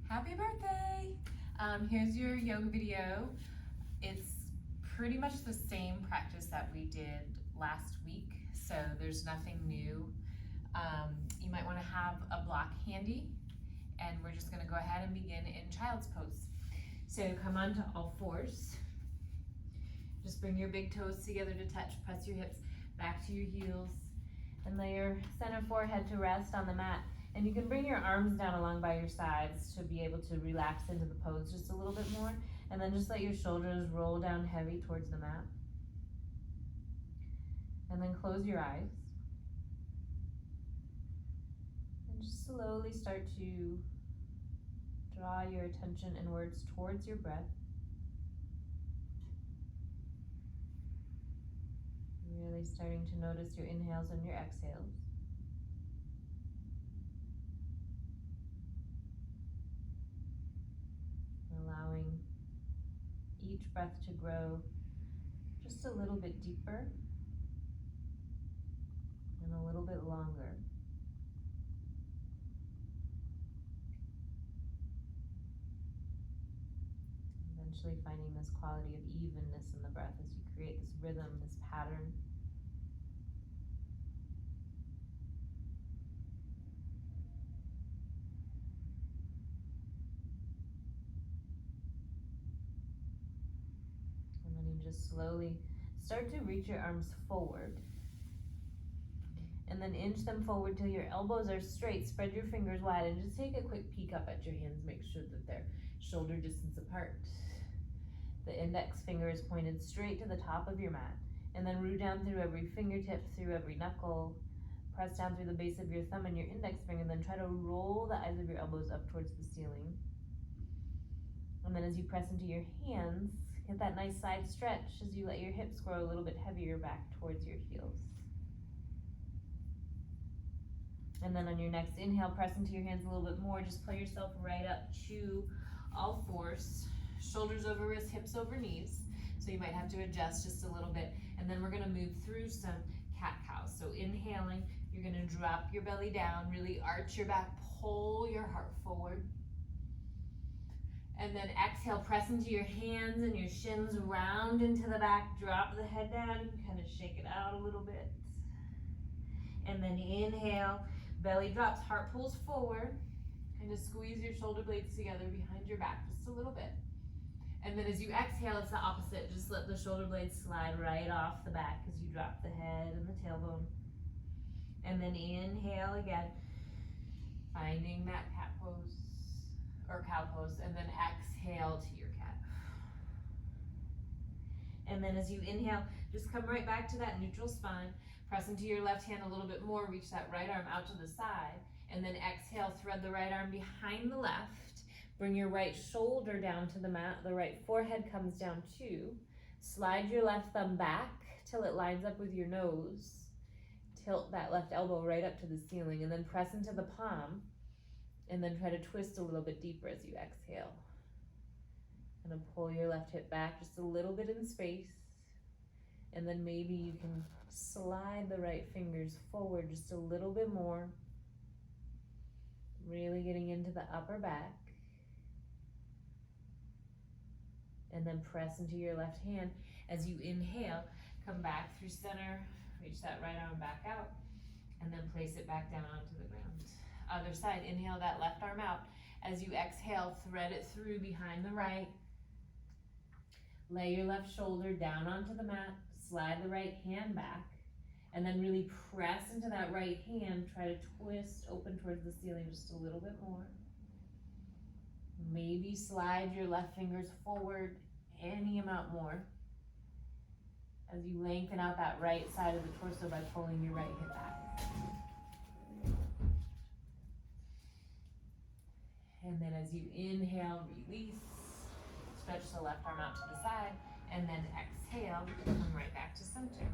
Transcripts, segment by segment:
Happy birthday! Here's your yoga video. It's pretty much the same practice that we did last week, so there's nothing new. You might want to have a block handy, and we're just going to go ahead and begin in child's pose. So come onto all fours. Just bring your big toes together to touch, press your hips back to your heels, and lay your center forehead to rest on the mat. And you can bring your arms down along by your sides to be able to relax into the pose just a little bit more. And then just let your shoulders roll down heavy towards the mat. And then close your eyes. And just slowly start to draw your attention inwards towards your breath. Really starting to notice your inhales and your exhales. Allowing each breath to grow just a little bit deeper and a little bit longer. Eventually finding this quality of evenness in the breath as you create this rhythm, this pattern. Just slowly start to reach your arms forward, and then inch them forward till your elbows are straight. Spread your fingers wide and just take a quick peek up at your hands. Make sure that they're shoulder distance apart. The index finger is pointed straight to the top of your mat, and then root down through every fingertip, through every knuckle. Press down through the base of your thumb and your index finger, and then try to roll the eyes of your elbows up towards the ceiling. And then as you press into your hands, get that nice side stretch as you let your hips grow a little bit heavier back towards your heels. And then on your next inhale, press into your hands a little bit more. Just pull yourself right up to all fours. Shoulders over wrists, hips over knees. So you might have to adjust just a little bit. And then we're gonna move through some cat-cows. So inhaling, you're gonna drop your belly down, really arch your back, pull your heart forward. And then exhale, press into your hands and your shins, round into the back, drop the head down, you can kind of shake it out a little bit. And then inhale, belly drops, heart pulls forward, kind of squeeze your shoulder blades together behind your back just a little bit. And then as you exhale, it's the opposite, just let the shoulder blades slide right off the back as you drop the head and the tailbone. And then inhale again, finding that cat pose. Or cow pose, and then exhale to your cat. And then as you inhale, just come right back to that neutral spine. Press into your left hand a little bit more, reach that right arm out to the side, and then exhale, thread the right arm behind the left. Bring your right shoulder down to the mat, the right forehead comes down too. Slide your left thumb back till it lines up with your nose. Tilt that left elbow right up to the ceiling, and then press into the palm. And then try to twist a little bit deeper as you exhale. And then pull your left hip back just a little bit in space. And then maybe you can slide the right fingers forward just a little bit more. Really getting into the upper back. And then press into your left hand. As you inhale, come back through center, reach that right arm back out, and then place it back down onto the ground. Other side, inhale that left arm out. As you exhale, thread it through behind the right. Lay your left shoulder down onto the mat, slide the right hand back, and then really press into that right hand. Try to twist open towards the ceiling just a little bit more. Maybe slide your left fingers forward any amount more as you lengthen out that right side of the torso by pulling your right hip back. And then as you inhale, release, stretch the left arm out to the side, and then exhale, come right back to center.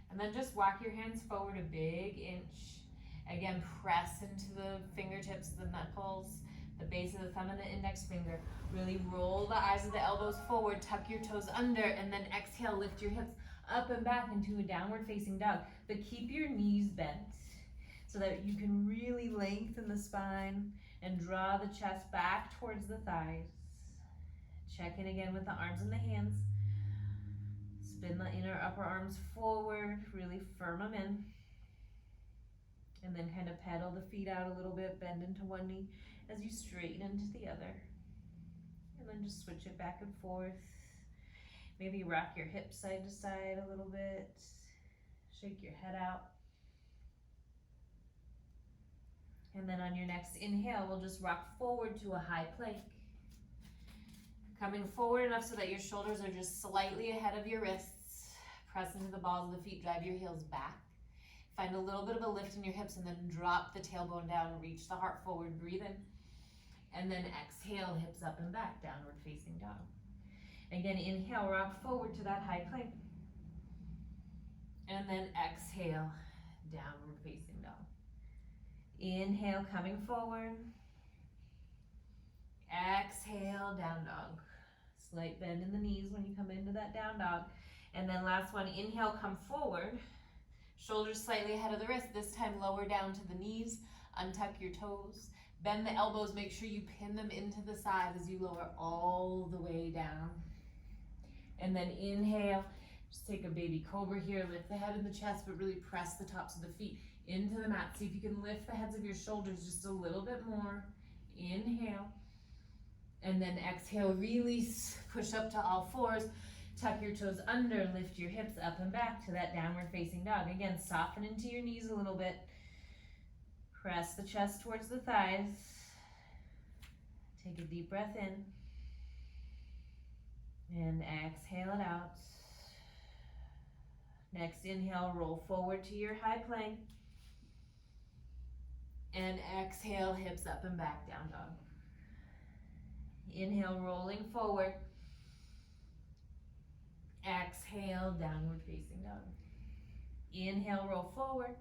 And then just walk your hands forward a big inch. Again, press into the fingertips, the knuckles, the base of the thumb and the index finger. Really roll the eyes of the elbows forward, tuck your toes under, and then exhale, lift your hips up and back into a downward facing dog. But keep your knees bent. so that you can really lengthen the spine and draw the chest back towards the thighs. Check in again with the arms and the hands. Spin the inner upper arms forward, really firm them in. And then kind of pedal the feet out a little bit, bend into one knee as you straighten into the other. And then just switch it back and forth. Maybe rock your hips side to side a little bit. Shake your head out. And then on your next inhale, we'll just rock forward to a high plank. Coming forward enough so that your shoulders are just slightly ahead of your wrists. Press into the balls of the feet, drive your heels back. Find a little bit of a lift in your hips and then drop the tailbone down, reach the heart forward, breathe in. And then exhale, hips up and back, downward facing dog. Again, inhale, rock forward to that high plank. And then exhale, downward facing dog. Inhale, coming forward. Exhale, down dog. Slight bend in the knees when you come into that down dog. And then last one, inhale, come forward. Shoulders slightly ahead of the wrist. This time lower down to the knees. Untuck your toes. Bend the elbows. Make sure you pin them into the side as you lower all the way down. And then inhale. Just take a baby cobra here. Lift the head and the chest, but really press the tops of the feet into the mat. See if you can lift the heads of your shoulders just a little bit more. Inhale. And then exhale, release, push up to all fours, tuck your toes under, lift your hips up and back to that downward facing dog. Again, soften into your knees a little bit. Press the chest towards the thighs. Take a deep breath in. And exhale it out. Next inhale, roll forward to your high plank. And exhale, hips up and back, down dog. Inhale, rolling forward. Exhale, downward facing dog. Inhale, roll forward.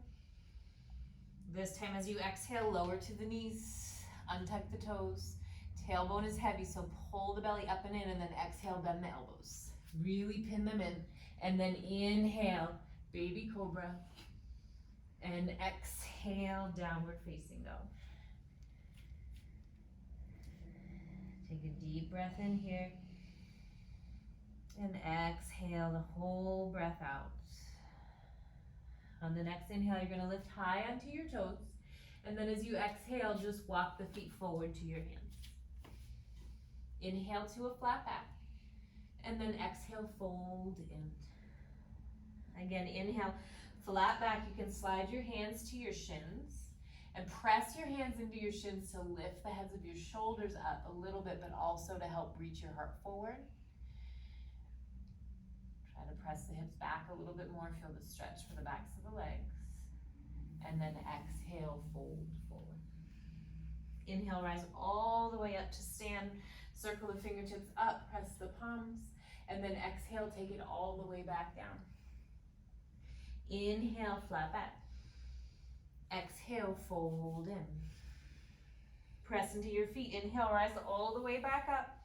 This time as you exhale, lower to the knees, untuck the toes. Tailbone is heavy, so pull the belly up and in, and then exhale, bend the elbows. Really pin them in. And then inhale, baby cobra. And exhale, downward facing dog. Take a deep breath in here. And exhale the whole breath out. On the next inhale, you're going to lift high onto your toes. And then as you exhale, just walk the feet forward to your hands. Inhale to a flat back. And then exhale, fold in. Again, inhale, flat back. You can slide your hands to your shins. And press your hands into your shins to lift the heads of your shoulders up a little bit, but also to help reach your heart forward. Try to press the hips back a little bit more. Feel the stretch for the backs of the legs. And then exhale, fold forward. Inhale, rise all the way up to stand. Circle the fingertips up, press the palms. And then exhale, take it all the way back down. Inhale, flat back. Exhale, fold in. Press into your feet. Inhale, rise all the way back up.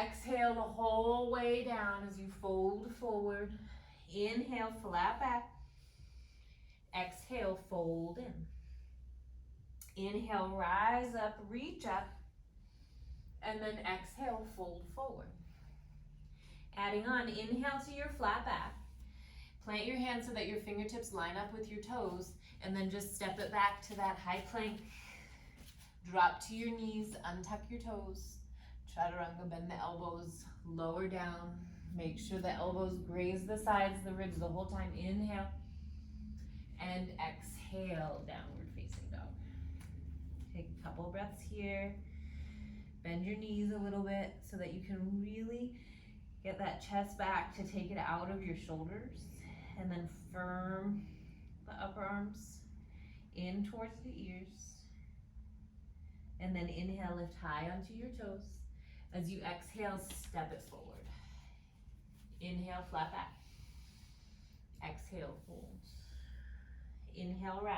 Exhale the whole way down as you fold forward. Inhale, flat back. Exhale, fold in. Inhale, rise up, reach up. And then exhale, fold forward. Adding on, inhale to your flat back. Plant your hands so that your fingertips line up with your toes, and then just step it back to that high plank. Drop to your knees, untuck your toes. Chaturanga, bend the elbows, lower down. Make sure the elbows graze the sides of the ribs the whole time. Inhale, and exhale, downward facing dog. Take a couple breaths here. Bend your knees a little bit so that you can really get that chest back to take it out of your shoulders. And then firm the upper arms in towards the ears. And then inhale, lift high onto your toes. As you exhale, step it forward. Inhale, flat back. Exhale, fold. Inhale, rise.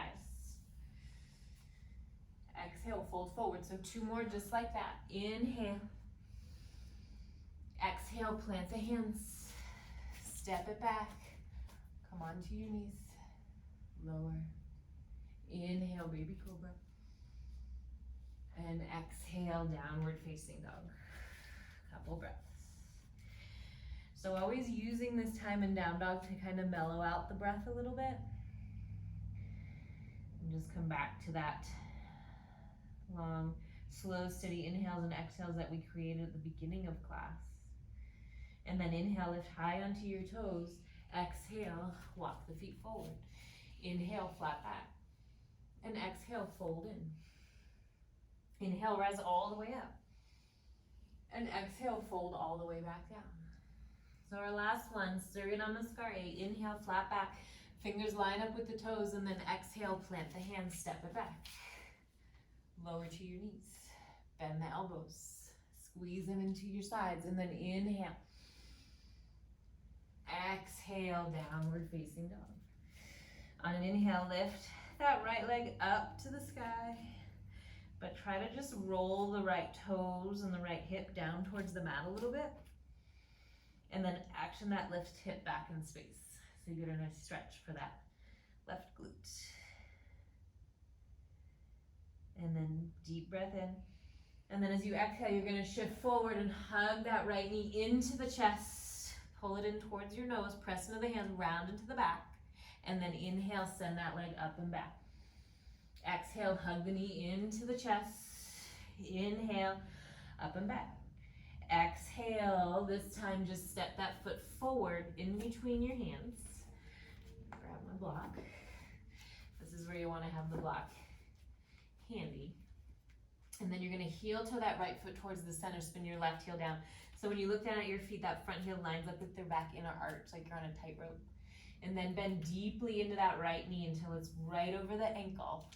Exhale, fold forward. So 2 more just like that. Inhale. Exhale, plant the hands. Step it back. Come onto your knees. Lower. Inhale, baby cobra. And exhale, downward facing dog. Couple breaths. So always using this time in down dog to kind of mellow out the breath a little bit. And just come back to that long, slow, steady inhales and exhales that we created at the beginning of class. And then inhale, lift high onto your toes. Exhale, walk the feet forward. Inhale, flat back. And exhale, fold in. Inhale, rise all the way up. And exhale, fold all the way back down. So our last one, Surya Namaskar 8. Inhale, flat back. Fingers line up with the toes, and then exhale, plant the hands, step it back. Lower to your knees. Bend the elbows. Squeeze them into your sides, and then inhale. Exhale, downward facing dog. On an inhale, lift that right leg up to the sky, but try to just roll the right toes and the right hip down towards the mat a little bit, and then action that left hip back in space, so you get a nice stretch for that left glute. And then deep breath in, and then as you exhale, you're going to shift forward and hug that right knee into the chest, pull it in towards your nose, press into the hands, round into the back, and then inhale, send that leg up and back. Exhale, hug the knee into the chest. Inhale, up and back. Exhale, this time just step that foot forward in between your hands. Grab my block. This is where you want to have the block handy. And then you're going to heel toe that right foot towards the center, spin your left heel down. So when you look down at your feet, that front heel lines up with their back inner arch, like you're on a tightrope. And then bend deeply into that right knee until it's right over the ankle.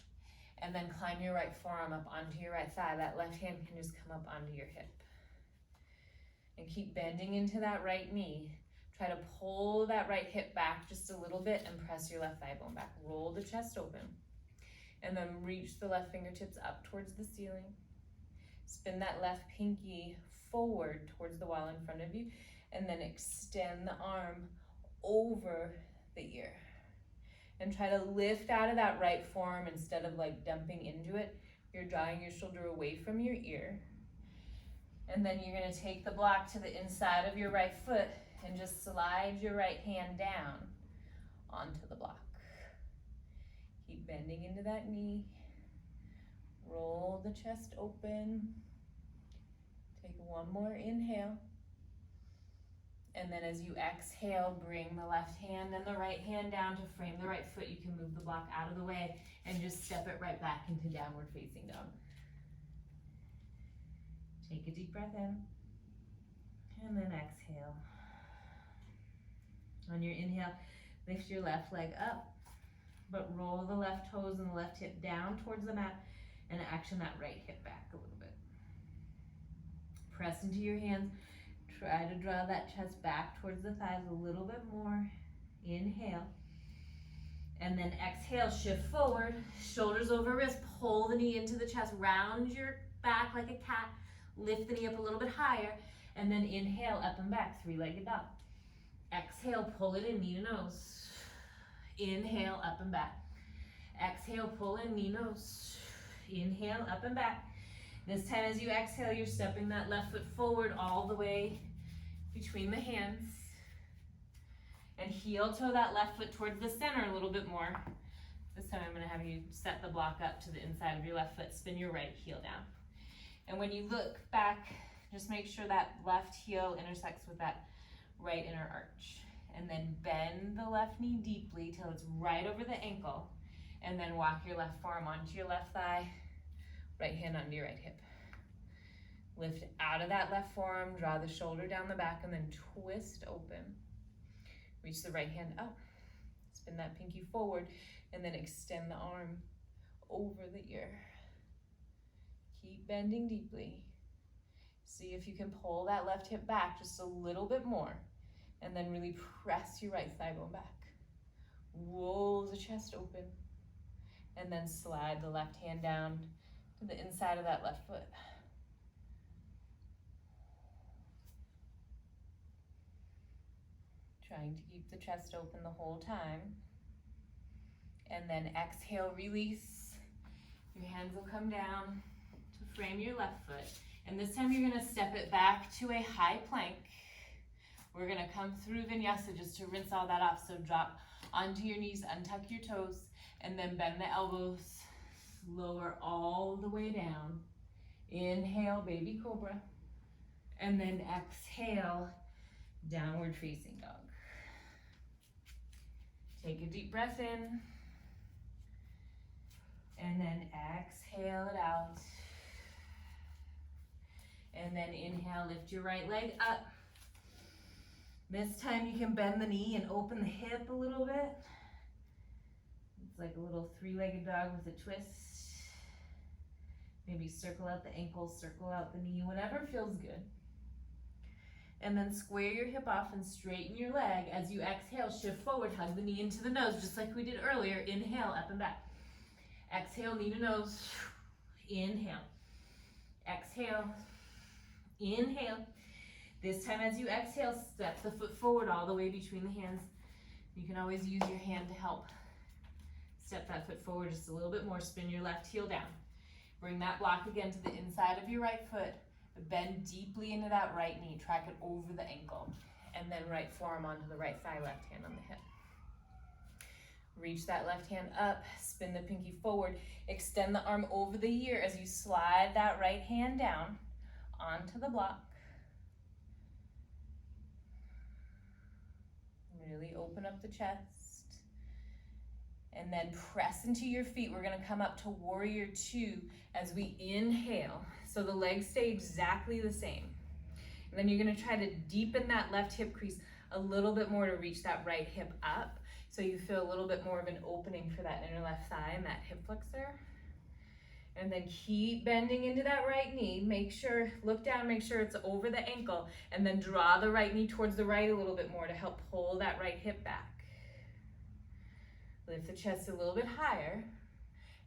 And then climb your right forearm up onto your right thigh. That left hand can just come up onto your hip. And keep bending into that right knee. Try to pull that right hip back just a little bit and press your left thigh bone back. Roll the chest open. And then reach the left fingertips up towards the ceiling. Spin that left pinky forward towards the wall in front of you. And then extend the arm over the ear. And try to lift out of that right forearm instead of like dumping into it. You're drawing your shoulder away from your ear. And then you're going to take the block to the inside of your right foot and just slide your right hand down onto the block. Keep bending into that knee. Roll the chest open. Take one more inhale. And then as you exhale, bring the left hand and the right hand down to frame the right foot. You can move the block out of the way and just step it right back into downward facing dog. Take a deep breath in, and then exhale. On your inhale, lift your left leg up, but roll the left toes and the left hip down towards the mat and action that right hip back a little bit. Press into your hands. Try to draw that chest back towards the thighs a little bit more. Inhale. And then exhale, shift forward, shoulders over wrist, pull the knee into the chest, round your back like a cat, lift the knee up a little bit higher, and then inhale, up and back, three-legged dog. Exhale, pull it in, knee to nose. Inhale, up and back. Exhale, pull in, knee, nose. Inhale, up and back. This time as you exhale, you're stepping that left foot forward all the way between the hands. And heel toe that left foot towards the center a little bit more. This time I'm going to have you set the block up to the inside of your left foot, spin your right heel down. And when you look back, just make sure that left heel intersects with that right inner arch. And then bend the left knee deeply till it's right over the ankle. And then walk your left forearm onto your left thigh, right hand onto your right hip. Lift out of that left forearm, draw the shoulder down the back, and then twist open. Reach the right hand up, spin that pinky forward, and then extend the arm over the ear. Keep bending deeply. See if you can pull that left hip back just a little bit more, and then really press your right thigh bone back. Roll the chest open, and then slide the left hand down to the inside of that left foot. Trying to keep the chest open the whole time. And then exhale, release. Your hands will come down to frame your left foot. And this time you're gonna step it back to a high plank. We're gonna come through vinyasa just to rinse all that off. So drop onto your knees, untuck your toes, and then bend the elbows. Lower all the way down. Inhale, baby cobra. And then exhale, downward facing dog. Take a deep breath in. And then exhale it out. And then inhale, lift your right leg up. This time you can bend the knee and open the hip a little bit. It's like a little three-legged dog with a twist. Maybe circle out the ankle, circle out the knee, whatever feels good. And then square your hip off and straighten your leg. As you exhale, shift forward, hug the knee into the nose, just like we did earlier. Inhale, up and back. Exhale, knee to nose. Inhale. Exhale. Inhale. This time as you exhale, step the foot forward all the way between the hands. You can always use your hand to help step that foot forward just a little bit more. Spin your left heel down. Bring that block again to the inside of your right foot. Bend deeply into that right knee. Track it over the ankle. And then right forearm onto the right thigh, left hand on the hip. Reach that left hand up, spin the pinky forward, extend the arm over the ear as you slide that right hand down onto the block. Really open up the chest. And then press into your feet. We're gonna come up to warrior two as we inhale. So the legs stay exactly the same. And then you're gonna try to deepen that left hip crease a little bit more to reach that right hip up. So you feel a little bit more of an opening for that inner left thigh and that hip flexor. And then keep bending into that right knee. Make sure, look down, make sure it's over the ankle, and then draw the right knee towards the right a little bit more to help pull that right hip back. Lift the chest a little bit higher.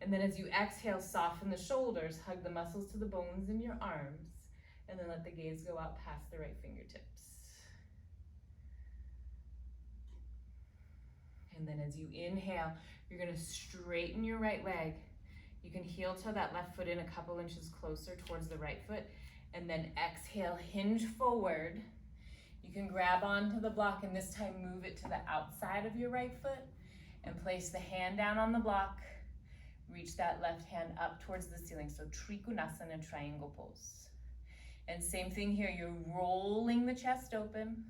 And then as you exhale, soften the shoulders, hug the muscles to the bones in your arms, and then let the gaze go out past the right fingertips. And then as you inhale, you're gonna straighten your right leg. You can heel toe that left foot in a couple inches closer towards the right foot, and then exhale, hinge forward. You can grab onto the block and this time move it to the outside of your right foot and place the hand down on the block. Reach that left hand up towards the ceiling. So Trikonasana, triangle pose. And same thing here, you're rolling the chest open.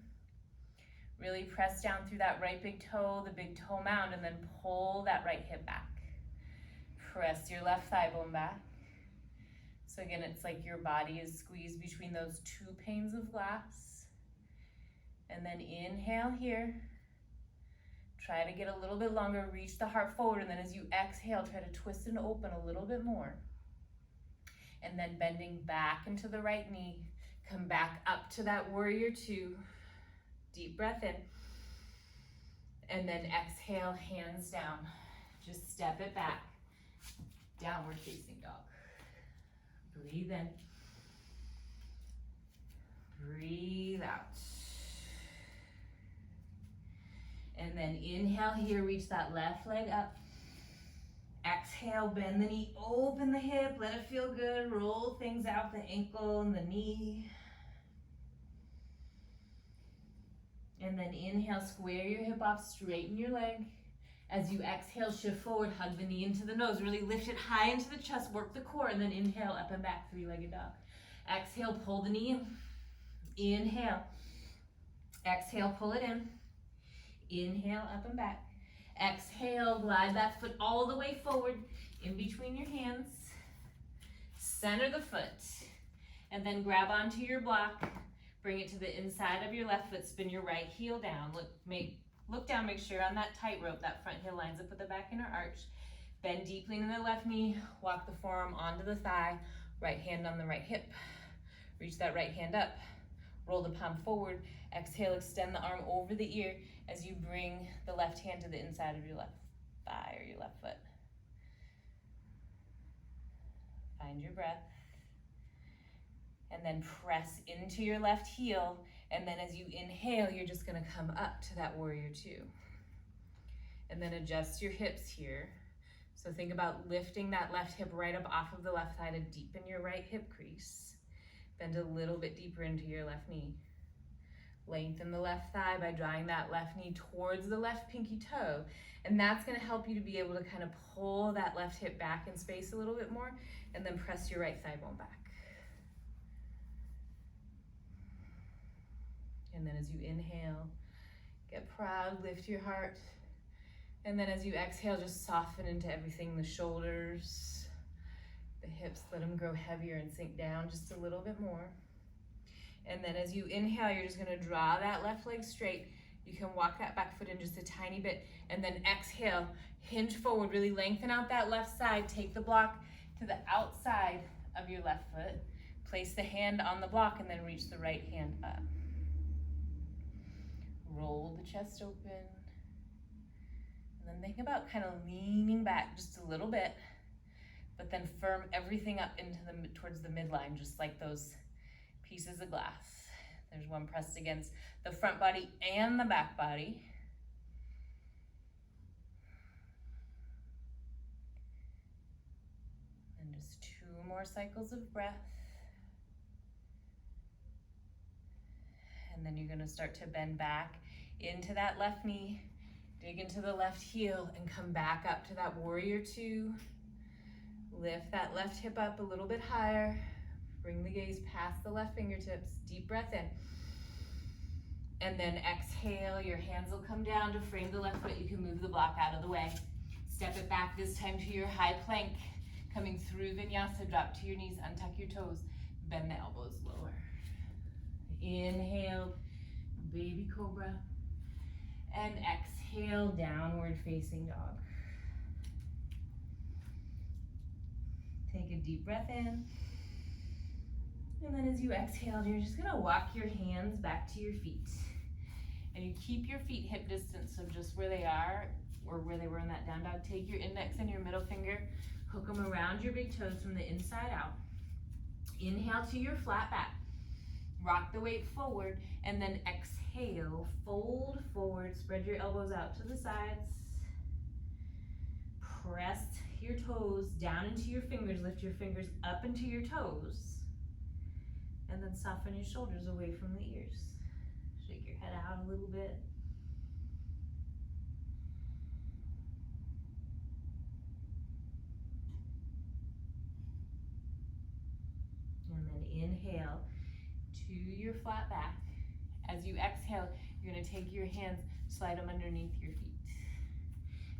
Really press down through that right big toe, the big toe mound, and then pull that right hip back. Press your left thigh bone back. So again, it's like your body is squeezed between those two panes of glass. And then inhale here. Try to get a little bit longer, reach the heart forward, and then as you exhale, try to twist and open a little bit more. And then bending back into the right knee, come back up to that warrior two. Deep breath in. And then exhale, hands down. Just step it back. Downward facing dog. Breathe in. Breathe out. And then inhale here, reach that left leg up. Exhale, bend the knee, open the hip, let it feel good. Roll things out, the ankle and the knee. And then inhale, square your hip off, straighten your leg. As you exhale, shift forward, hug the knee into the nose. Really lift it high into the chest, work the core, and then inhale, up and back, three-legged dog. Exhale, pull the knee in. Inhale. Exhale, pull it in. Inhale, up and back. Exhale, glide that foot all the way forward, in between your hands. Center the foot, and then grab onto your block. Bring it to the inside of your left foot, spin your right heel down. Look down, make sure on that tightrope, that front heel lines up with the back inner arch. Bend deeply into the left knee, walk the forearm onto the thigh, right hand on the right hip. Reach that right hand up, roll the palm forward. Exhale, extend the arm over the ear as you bring the left hand to the inside of your left thigh or your left foot. Find your breath. And then press into your left heel. And then as you inhale, you're just gonna come up to that warrior two. and then adjust your hips here. So think about lifting that left hip right up off of the left thigh to deepen your right hip crease. Bend a little bit deeper into your left knee. Lengthen the left thigh by drawing that left knee towards the left pinky toe. And that's gonna help you to be able to kind of pull that left hip back in space a little bit more, and then press your right thigh bone back. And then as you inhale, get proud, lift your heart. And then as you exhale, just soften into everything, the shoulders, the hips, let them grow heavier and sink down just a little bit more. And then as you inhale, you're just gonna draw that left leg straight. You can walk that back foot in just a tiny bit, and then exhale, hinge forward, really lengthen out that left side, take the block to the outside of your left foot, place the hand on the block, and then reach the right hand up. Roll the chest open. And then think about kind of leaning back just a little bit, but then firm everything up into towards the midline, just like those pieces of glass. There's one pressed against the front body and the back body. And just 2 more cycles of breath. And then you're gonna start to bend back into that left knee, dig into the left heel, and come back up to that warrior 2. Lift that left hip up a little bit higher. Bring the gaze past the left fingertips. Deep breath in. And then exhale, your hands will come down to frame the left foot. You can move the block out of the way. Step it back this time to your high plank. Coming through vinyasa, drop to your knees, untuck your toes, bend the elbows lower. Inhale, baby cobra. And exhale, downward facing dog. Take a deep breath in. And then as you exhale, you're just gonna walk your hands back to your feet. And you keep your feet hip distance, so just where they are, or where they were in that down dog. Take your index and your middle finger, hook them around your big toes from the inside out. Inhale to your flat back. Rock the weight forward, and then exhale, fold forward, spread your elbows out to the sides. Press your toes down into your fingers, lift your fingers up into your toes, and then soften your shoulders away from the ears. Shake your head out a little bit. And then inhale to your flat back. As you exhale, you're gonna take your hands, slide them underneath your feet.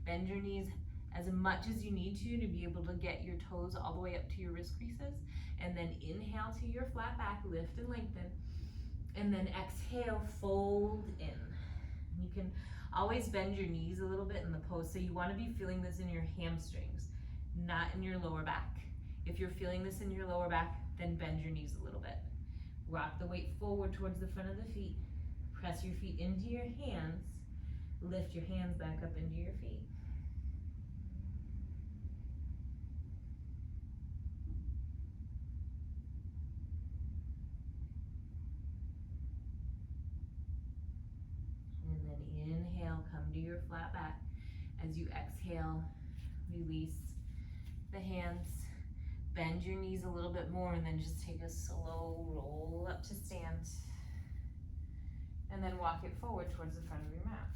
Bend your knees as much as you need to be able to get your toes all the way up to your wrist creases. And then inhale to your flat back, lift and lengthen. And then exhale, fold in. You can always bend your knees a little bit in the pose. So you wanna be feeling this in your hamstrings, not in your lower back. If you're feeling this in your lower back, then bend your knees a little bit. Rock the weight forward towards the front of the feet. Press your feet into your hands. Lift your hands back up into your feet. And then inhale, come to your flat back. As you exhale, release the hands. Bend your knees a little bit more, and then just take a slow roll up to stand. And then walk it forward towards the front of your mat.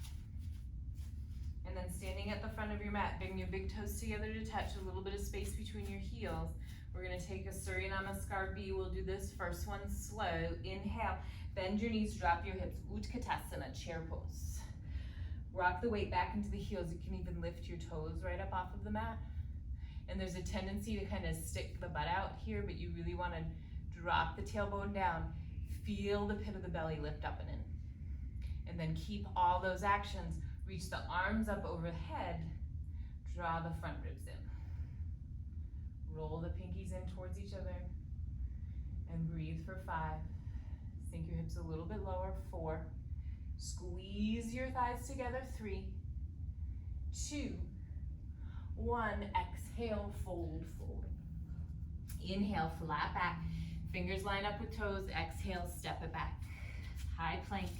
And then standing at the front of your mat, bring your big toes together to touch, a little bit of space between your heels. We're gonna take a Surya Namaskar B. We'll do this first one slow. Inhale, bend your knees, drop your hips, Utkatasana, chair pose. Rock the weight back into the heels. You can even lift your toes right up off of the mat. And there's a tendency to kind of stick the butt out here, but you really want to drop the tailbone down. Feel the pit of the belly lift up and in. And then keep all those actions. Reach the arms up overhead. Draw the front ribs in. Roll the pinkies in towards each other. And breathe for 5. Sink your hips a little bit lower. 4. Squeeze your thighs together. 3, 2, 1. Exhale, fold, fold. Inhale, flat back. Fingers line up with toes. Exhale, step it back. High plank.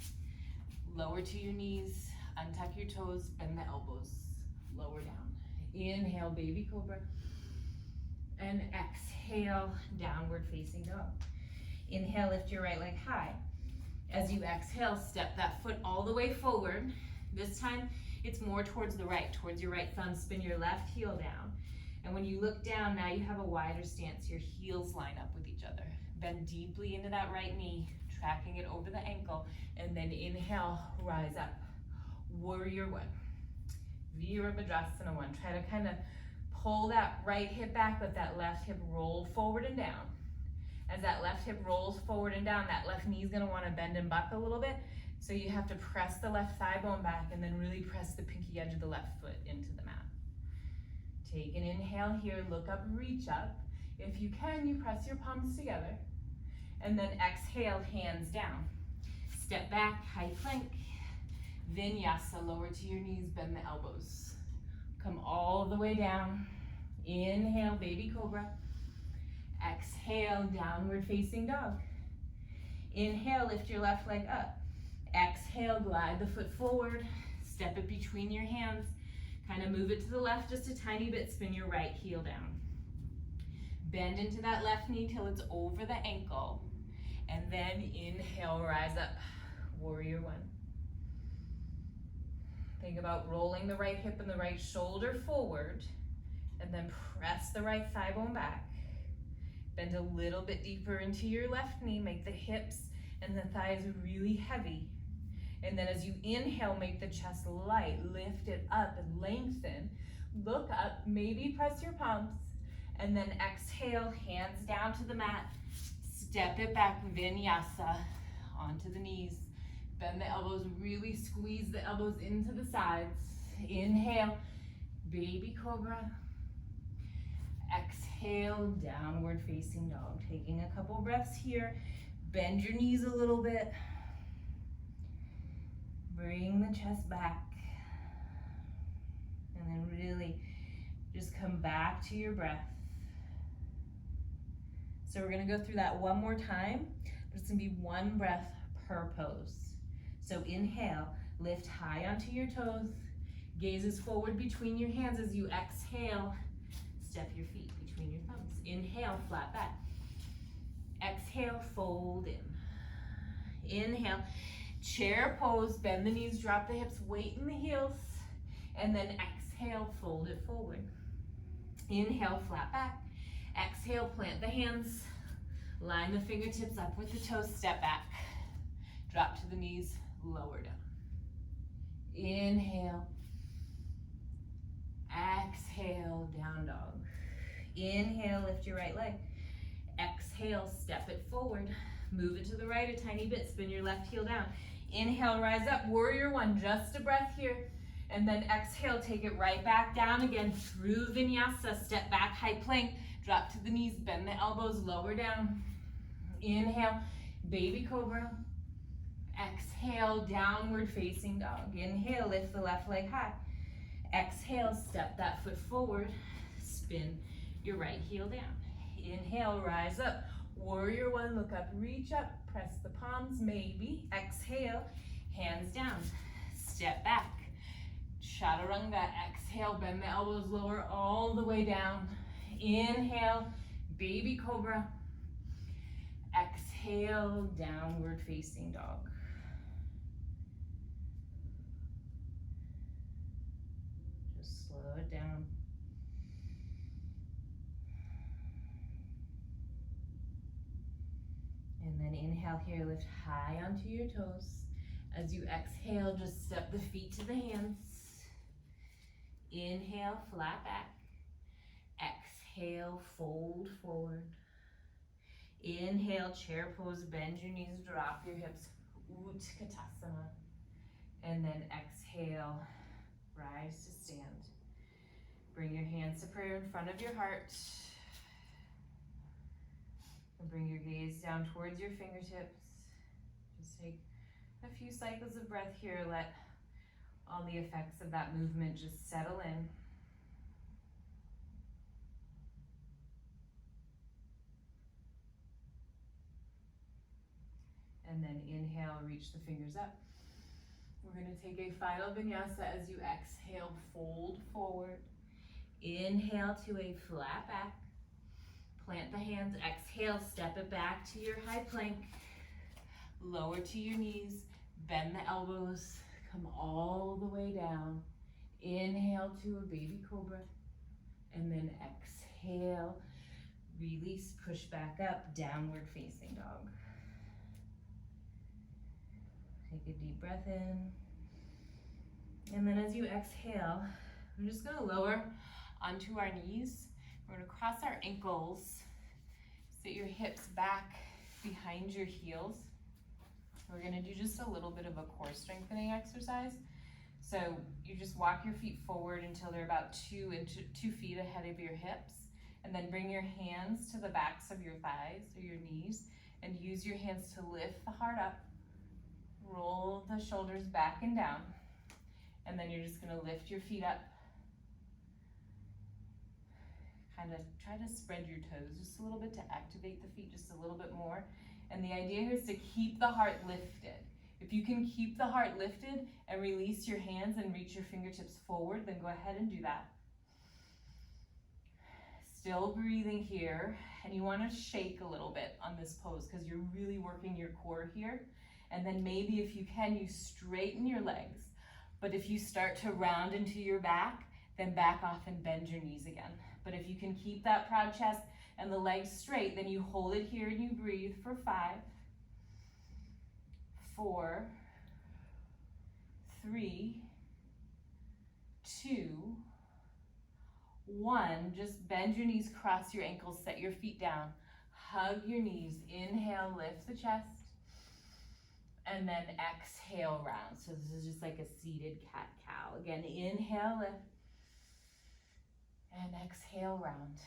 Lower to your knees. Untuck your toes, bend the elbows, lower down. Inhale, baby cobra. And exhale, downward facing dog. Inhale, lift your right leg high. As you exhale, step that foot all the way forward. This time, it's more towards the right, towards your right thumb. Spin your left heel down. And when you look down, now you have a wider stance. Your heels line up with each other. Bend deeply into that right knee, tracking it over the ankle. And then inhale, rise up. Warrior one. Virabhadrasana one. Try to kind of pull that right hip back, let that left hip roll forward and down. As that left hip rolls forward and down, that left knee is going to want to bend and buck a little bit. So you have to press the left thigh bone back and then really press the pinky edge of the left foot into the mat. Take an inhale here, look up, reach up. If you can, you press your palms together. And then exhale, hands down. Step back, high plank. Vinyasa, lower to your knees, bend the elbows. Come all the way down. Inhale, baby cobra. Exhale, downward facing dog. Inhale, lift your left leg up. Exhale, glide the foot forward. Step it between your hands. Kind of move it to the left just a tiny bit. Spin your right heel down. Bend into that left knee till it's over the ankle. And then inhale, rise up. Warrior one. Think about rolling the right hip and the right shoulder forward. And then press the right thigh bone back. Bend a little bit deeper into your left knee. Make the hips and the thighs really heavy. And then as you inhale, make the chest light. Lift it up and lengthen. Look up, maybe press your palms. And then exhale, hands down to the mat. Step it back, vinyasa, onto the knees. Bend the elbows, really squeeze the elbows into the sides. Inhale, baby cobra. Exhale, downward facing dog. Taking a couple breaths here. Bend your knees a little bit. Bring the chest back. And then really just come back to your breath. So we're gonna go through that one more time, but it's gonna be one breath per pose. So inhale, lift high onto your toes, gazes forward between your hands. As you exhale, step your feet between your thumbs. Inhale, flat back. Exhale, fold in. Inhale, chair pose, bend the knees, drop the hips, weight in the heels, and then exhale, fold it forward. Inhale, flat back. Exhale, plant the hands, line the fingertips up with the toes, step back. Drop to the knees, lower down. Inhale. Exhale, down dog. Inhale, lift your right leg. Exhale, step it forward. Move it to the right a tiny bit, spin your left heel down. Inhale, rise up, warrior one, just a breath here. And then exhale, take it right back down again through vinyasa. Step back, high plank, drop to the knees, bend the elbows, lower down. Inhale, baby cobra. Exhale, downward facing dog. Inhale, lift the left leg high. Exhale, step that foot forward, spin your right heel down. Inhale, rise up. Warrior one, look up, reach up, press the palms, maybe. Exhale, hands down, step back. Chaturanga, exhale, bend the elbows lower all the way down. Inhale, baby cobra. Exhale, downward facing dog. Just slow it down. And then inhale here, lift high onto your toes. As you exhale, just step the feet to the hands. Inhale, flat back. Exhale, fold forward. Inhale, chair pose, bend your knees, drop your hips, Utkatasana. And then exhale, rise to stand. Bring your hands to prayer in front of your heart. And bring your gaze down towards your fingertips. Just take a few cycles of breath here. Let all the effects of that movement just settle in. And then inhale, reach the fingers up. We're gonna take a final vinyasa as you exhale, fold forward. Inhale to a flat back. Plant the hands, exhale, step it back to your high plank. Lower to your knees, bend the elbows, come all the way down. Inhale to a baby cobra, and then exhale, release, push back up, downward facing dog. Take a deep breath in. And then as you exhale, we're just gonna lower onto our knees. We're gonna cross our ankles, sit your hips back behind your heels. We're gonna do just a little bit of a core strengthening exercise. So you just walk your feet forward until they're about 2 feet ahead of your hips, and then bring your hands to the backs of your thighs or your knees, and use your hands to lift the heart up. Roll the shoulders back and down, and then you're just gonna lift your feet up. Kind of try to spread your toes just a little bit to activate the feet just a little bit more. And the idea here is to keep the heart lifted. If you can keep the heart lifted and release your hands and reach your fingertips forward, then go ahead and do that. Still breathing here, and you want to shake a little bit on this pose because you're really working your core here. And then maybe if you can, you straighten your legs. But if you start to round into your back, then back off and bend your knees again. But if you can keep that proud chest and the legs straight, then you hold it here and you breathe for 5, 4, 3, 2, 1. Just bend your knees, cross your ankles, set your feet down. Hug your knees. Inhale, lift the chest. And then exhale, round. So this is just like a seated cat-cow. Again, inhale, lift. And exhale, round.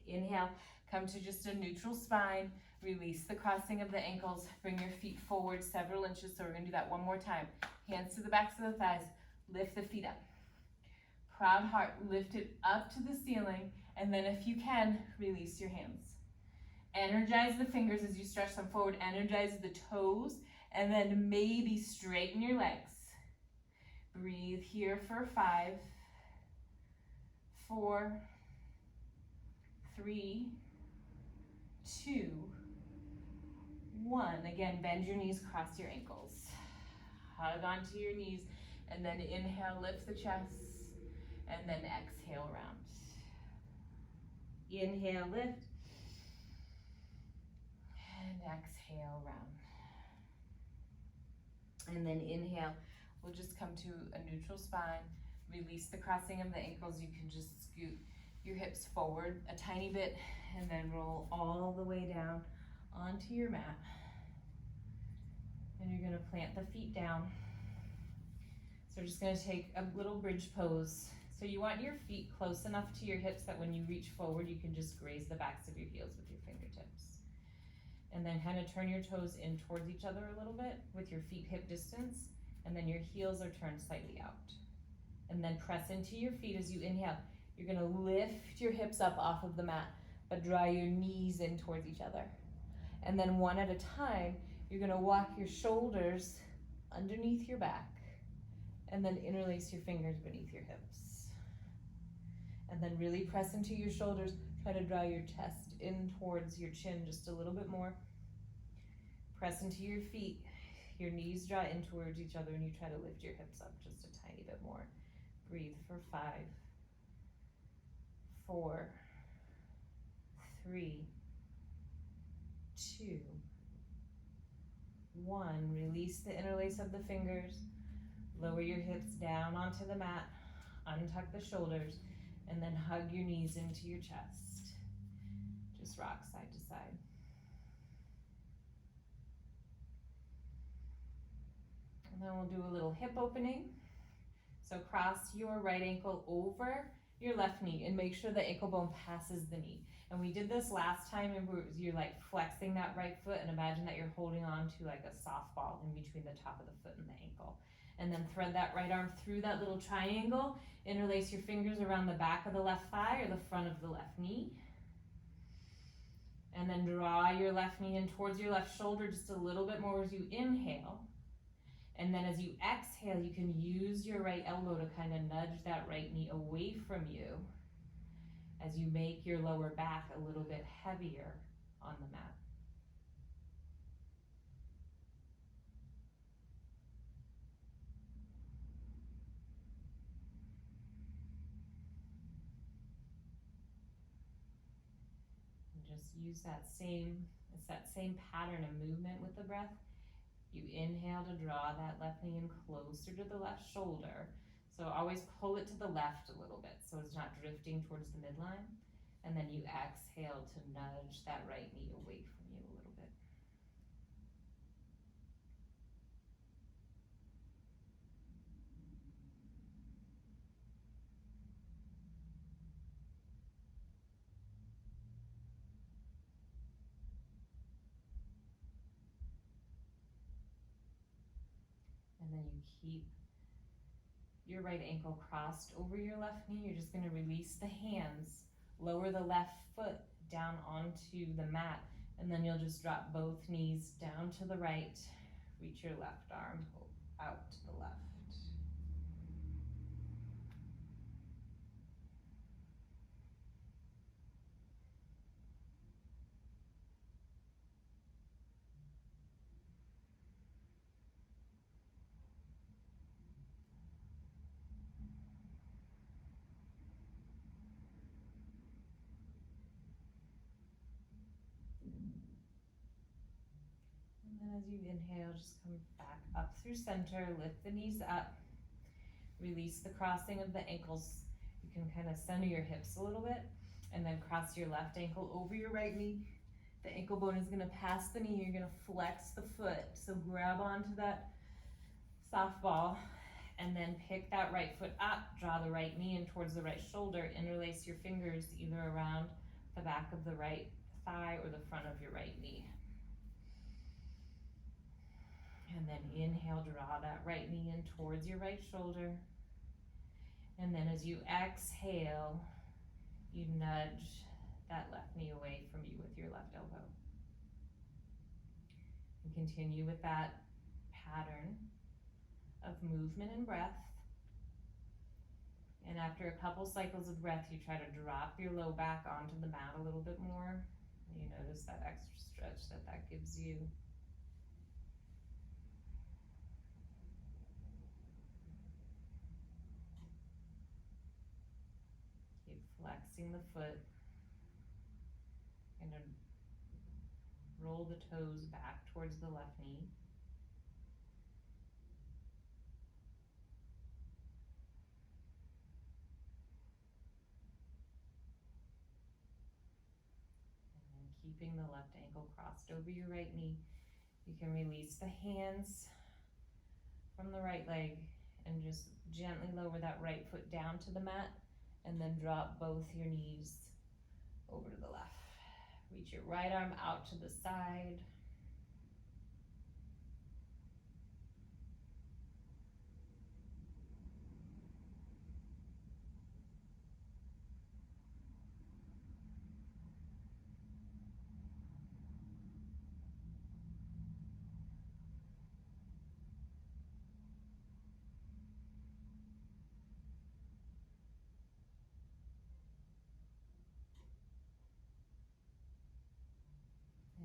Inhale, come to just a neutral spine. Release the crossing of the ankles. Bring your feet forward several inches. So we're gonna do that one more time. Hands to the backs of the thighs. Lift the feet up. Proud heart, lift it up to the ceiling. And then if you can, release your hands. Energize the fingers as you stretch them forward. Energize the toes. And then maybe straighten your legs. Breathe here for 5, 4, 3, 2, 1. Again, bend your knees, cross your ankles. Hug onto your knees, and then inhale, lift the chest, and then exhale, round. Inhale, lift, and exhale, round. And then inhale, we'll just come to a neutral spine. Release the crossing of the ankles. You can just scoot your hips forward a tiny bit and then roll all the way down onto your mat. And you're gonna plant the feet down. So we're just gonna take a little bridge pose. So you want your feet close enough to your hips that when you reach forward, you can just graze the backs of your heels with your fingertips. And then kind of turn your toes in towards each other a little bit with your feet hip distance, and then your heels are turned slightly out. And then press into your feet as you inhale. You're gonna lift your hips up off of the mat, but draw your knees in towards each other. And then one at a time, you're gonna walk your shoulders underneath your back, and then interlace your fingers beneath your hips. And then really press into your shoulders. Try to draw your chest in towards your chin just a little bit more. Press into your feet. Your knees draw in towards each other, and you try to lift your hips up just a tiny bit more. Breathe for 5, 4, 3, 2, 1. Release the interlace of the fingers. Lower your hips down onto the mat. Untuck the shoulders, and then hug your knees into your chest. Just rock side to side. And then we'll do a little hip opening. So cross your right ankle over your left knee and make sure the ankle bone passes the knee. And we did this last time, and you're like flexing that right foot, and imagine that you're holding on to like a softball in between the top of the foot and the ankle. And then thread that right arm through that little triangle. Interlace your fingers around the back of the left thigh or the front of the left knee. And then draw your left knee in towards your left shoulder just a little bit more as you inhale. And then as you exhale, you can use your right elbow to kind of nudge that right knee away from you as you make your lower back a little bit heavier on the mat. And just use it's that same pattern of movement with the breath. You inhale to draw that left knee in closer to the left shoulder. So always pull it to the left a little bit so it's not drifting towards the midline. And then you exhale to nudge that right knee away from you a little bit. And then you keep your right ankle crossed over your left knee. You're just going to release the hands, lower the left foot down onto the mat, and then you'll just drop both knees down to the right. Reach your left arm out to the left. And then as you inhale, just come back up through center, lift the knees up, release the crossing of the ankles. You can kind of center your hips a little bit, and then cross your left ankle over your right knee. The ankle bone is gonna pass the knee, you're gonna flex the foot. So grab onto that softball, and then pick that right foot up, draw the right knee in towards the right shoulder, interlace your fingers either around the back of the right thigh or the front of your right knee. And then inhale, draw that right knee in towards your right shoulder. And then as you exhale, you nudge that left knee away from you with your left elbow. And continue with that pattern of movement and breath. And after a couple cycles of breath, you try to drop your low back onto the mat a little bit more. And you notice that extra stretch that gives you. Keep flexing the foot. And roll the toes back towards the left knee. Keeping the left ankle crossed over your right knee, you can release the hands from the right leg and just gently lower that right foot down to the mat, and then drop both your knees over to the left. Reach your right arm out to the side.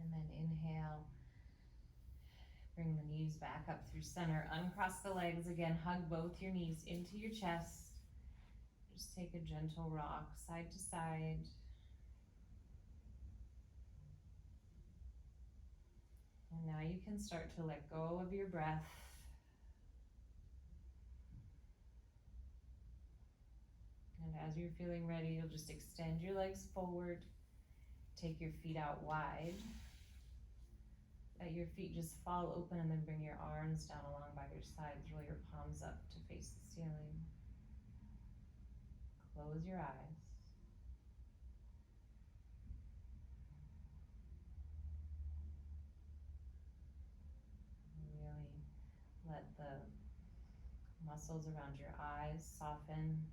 And then inhale, bring the knees back up through center, uncross the legs again, hug both your knees into your chest. Just take a gentle rock side to side. And now you can start to let go of your breath. And as you're feeling ready, you'll just extend your legs forward, take your feet out wide. Let your feet just fall open, and then bring your arms down along by your sides. Roll your palms up to face the ceiling. Close your eyes. Really let the muscles around your eyes soften.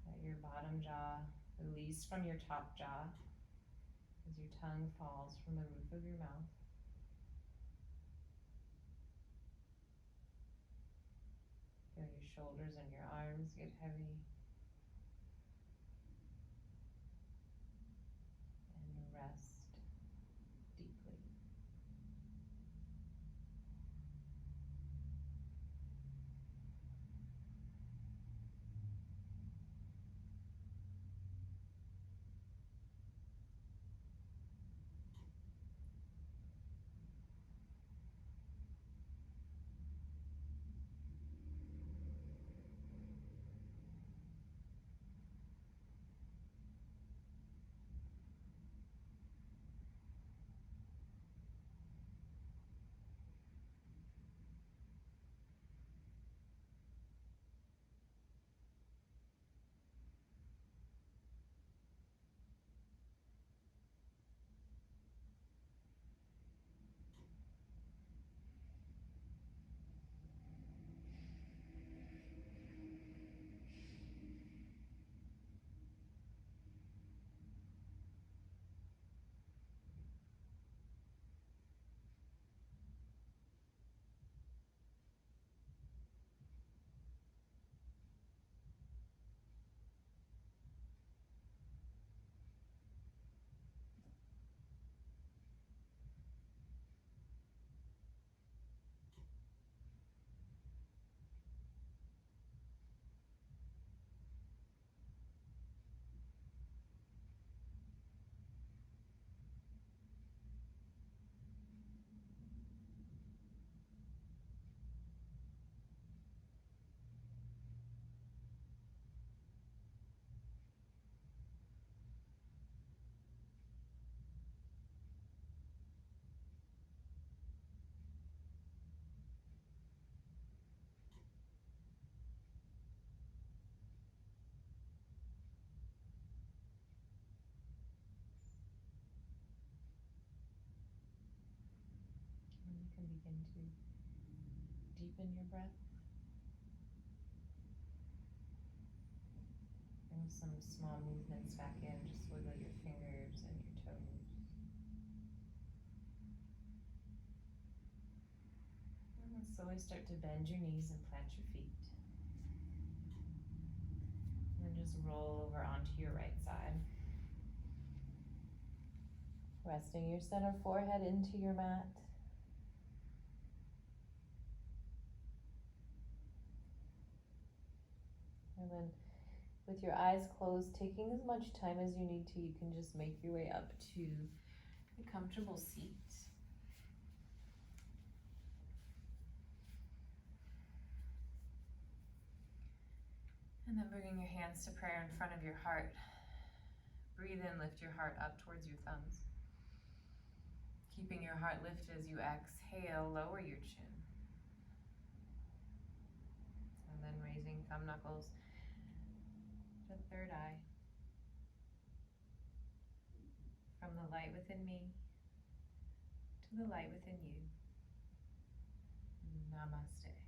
Let your bottom jaw release from your top jaw as your tongue falls from the roof of your mouth. shoulders and your arms get heavy. And rest deeply. And you can begin to deepen your breath. Bring some small movements back in, just wiggle your fingers and your toes. And then slowly start to bend your knees and plant your feet. And then just roll over onto your right side. Resting your center forehead into your mat. And then with your eyes closed, taking as much time as you need to, you can just make your way up to a comfortable seat. And then bringing your hands to prayer in front of your heart. Breathe in, lift your heart up towards your thumbs. Keeping your heart lifted as you exhale, lower your chin. And then raising thumb knuckles to the third eye. From the light within me to the light within you. Namaste.